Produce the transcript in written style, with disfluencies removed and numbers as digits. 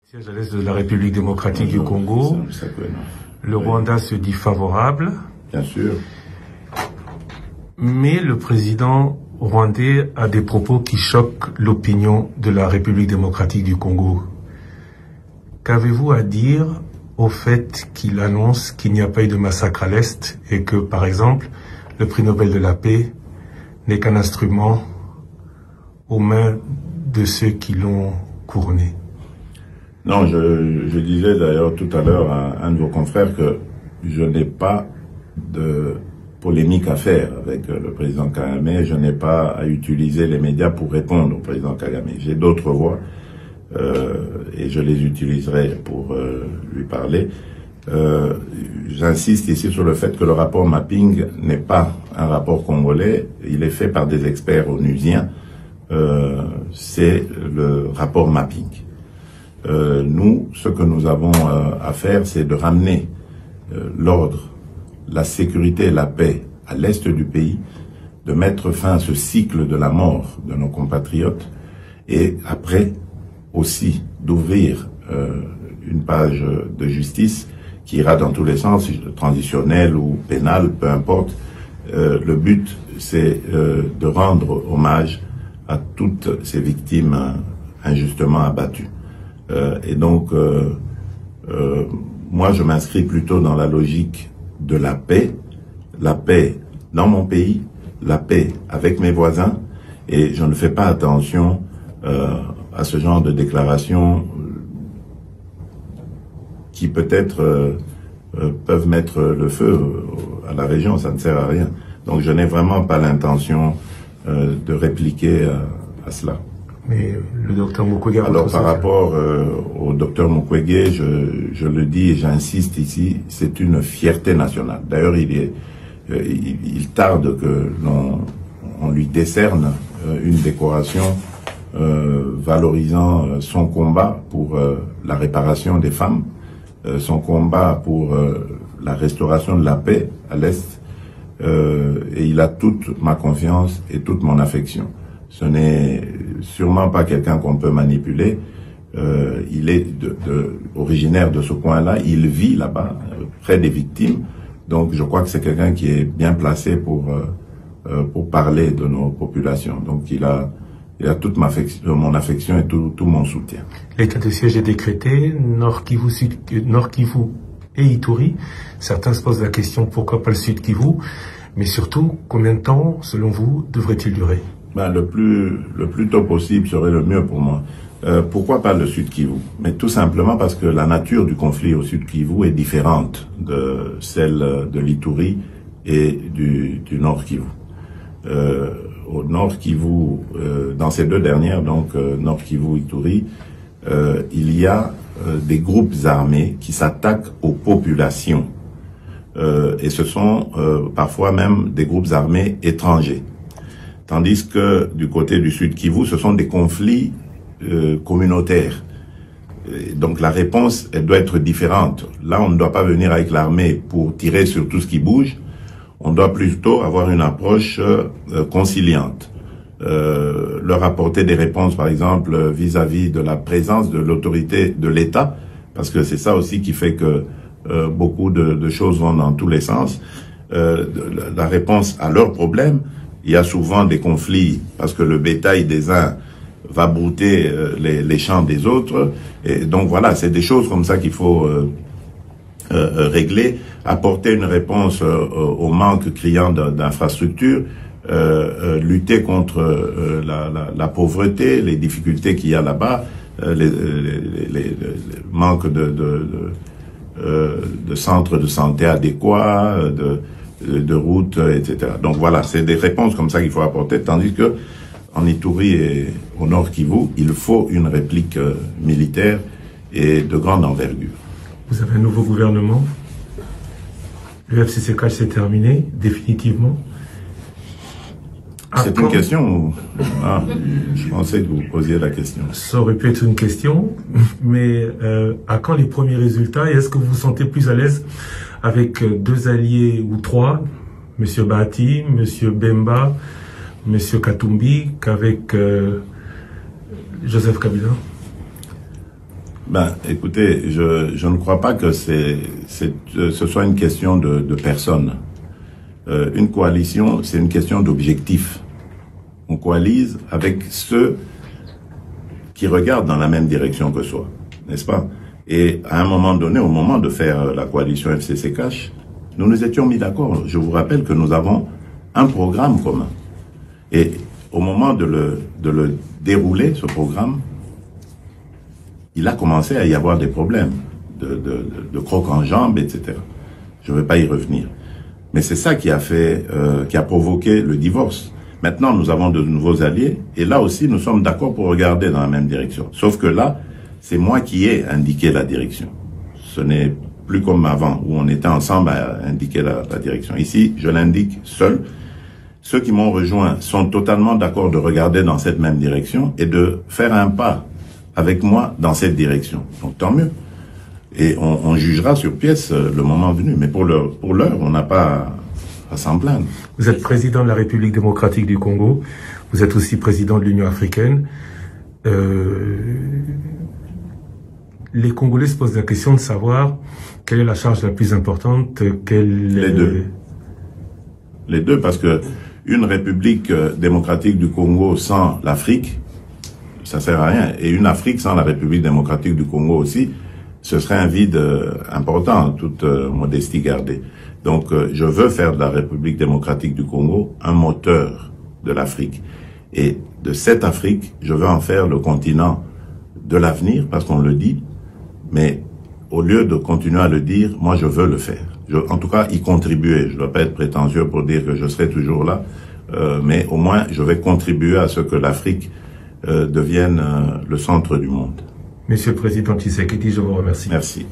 Siège à l'est de la République démocratique du Congo. Le Rwanda se dit favorable. Bien sûr. Mais le président rwandais a des propos qui choquent l'opinion de la République démocratique du Congo. Qu'avez-vous à dire au fait qu'il annonce qu'il n'y a pas eu de massacre à l'Est et que, par exemple, le prix Nobel de la paix n'est qu'un instrument aux mains de ceux qui l'ont couronné? Non, je disais d'ailleurs tout à l'heure à un de vos confrères que je n'ai pas de polémique à faire avec le président Kagame, je n'ai pas à utiliser les médias pour répondre au président Kagame. J'ai d'autres voies et je les utiliserai pour lui parler. J'insiste ici sur le fait que le rapport mapping n'est pas un rapport congolais, il est fait par des experts onusiens, c'est le rapport mapping. Nous, ce que nous avons à faire, c'est de ramener l'ordre, la sécurité et la paix à l'est du pays, de mettre fin à ce cycle de la mort de nos compatriotes et après aussi d'ouvrir une page de justice qui ira dans tous les sens, transitionnel ou pénal, peu importe. Le but, c'est de rendre hommage à toutes ces victimes injustement abattues. Et donc, moi, je m'inscris plutôt dans la logique de la paix dans mon pays, la paix avec mes voisins, et je ne fais pas attention à ce genre de déclarations qui peut-être peuvent mettre le feu à la région, ça ne sert à rien. Donc je n'ai vraiment pas l'intention de répliquer à cela. Mais le docteur Mukwege... Alors par rapport au docteur Mukwege, je le dis et j'insiste ici, c'est une fierté nationale. D'ailleurs, il tarde que l'on lui décerne une décoration valorisant son combat pour la réparation des femmes, son combat pour la restauration de la paix à l'Est, et il a toute ma confiance et toute mon affection. Ce n'est sûrement pas quelqu'un qu'on peut manipuler. Il est originaire de ce coin-là. Il vit là-bas, près des victimes. Donc, je crois que c'est quelqu'un qui est bien placé pour parler de nos populations. Donc, il a toute mon affection et tout mon soutien. L'état de siège est décrété, Nord Kivu et Ituri. Certains se posent la question, pourquoi pas le Sud Kivu? Mais surtout, combien de temps, selon vous, devrait-il durer? Le plus tôt possible serait le mieux pour moi. Pourquoi pas le Sud Kivu? Mais tout simplement parce que la nature du conflit au Sud Kivu est différente de celle de l'Ituri et du Nord Kivu. Au Nord Kivu, dans ces deux dernières, donc Nord Kivu, Ituri, il y a des groupes armés qui s'attaquent aux populations. Et ce sont parfois même des groupes armés étrangers. Tandis que du côté du Sud Kivu, ce sont des conflits communautaires. Et donc la réponse, elle doit être différente. Là, on ne doit pas venir avec l'armée pour tirer sur tout ce qui bouge. On doit plutôt avoir une approche conciliante. Leur apporter des réponses, par exemple, vis-à-vis de la présence de l'autorité de l'État, parce que c'est ça aussi qui fait que beaucoup de choses vont dans tous les sens. La réponse à leurs problèmes. Il y a souvent des conflits parce que le bétail des uns va brouter les champs des autres. Et donc voilà, c'est des choses comme ça qu'il faut régler, apporter une réponse au manque criant d'infrastructures, lutter contre la pauvreté, les difficultés qu'il y a là-bas, les manques de centres de santé adéquats, de routes, etc. Donc voilà, c'est des réponses comme ça qu'il faut apporter, tandis que en Ituri et au Nord Kivu, il faut une réplique militaire et de grande envergure. Vous avez un nouveau gouvernement. Le FCCK s'est terminé, définitivement. C'est une question ah, je pensais que vous posiez la question. Ça aurait pu être une question, mais à quand les premiers résultats? Et est-ce que vous vous sentez plus à l'aise avec deux alliés ou trois, M. Bahati, M. Bemba, M. Katumbi, qu'avec Joseph Kabila? Ben, écoutez, je ne crois pas que ce soit une question de personne. Une coalition, c'est une question d'objectif. On coalise avec ceux qui regardent dans la même direction que soi, n'est-ce pas? Et à un moment donné, au moment de faire la coalition FCC-Cash, nous nous étions mis d'accord. Je vous rappelle que nous avons un programme commun. Et au moment de le dérouler, ce programme, il a commencé à y avoir des problèmes de crocs en jambes, etc. Je ne vais pas y revenir. Mais c'est ça qui a provoqué le divorce. Maintenant, nous avons de nouveaux alliés, et là aussi, nous sommes d'accord pour regarder dans la même direction. Sauf que là, c'est moi qui ai indiqué la direction. Ce n'est plus comme avant, où on était ensemble à indiquer la direction. Ici, je l'indique seul. Ceux qui m'ont rejoint sont totalement d'accord de regarder dans cette même direction et de faire un pas avec moi dans cette direction. Donc tant mieux. Et on jugera sur pièce le moment venu. Mais pour l'heure, on n'a pas à s'en plaindre. Vous êtes président de la République démocratique du Congo. Vous êtes aussi président de l'Union africaine. Les Congolais se posent la question de savoir quelle est la charge la plus importante. Les deux. Les deux, parce que une République démocratique du Congo sans l'Afrique, ça sert à rien. Et une Afrique sans la République démocratique du Congo aussi, ce serait un vide important, toute modestie gardée. Donc, je veux faire de la République démocratique du Congo un moteur de l'Afrique. Et de cette Afrique, je veux en faire le continent de l'avenir, parce qu'on le dit, mais au lieu de continuer à le dire, moi, je veux le faire. En tout cas, y contribuer. Je ne dois pas être prétentieux pour dire que je serai toujours là, mais au moins, je vais contribuer à ce que l'Afrique devienne le centre du monde. Monsieur le Président Tshisekedi, je vous remercie. Merci.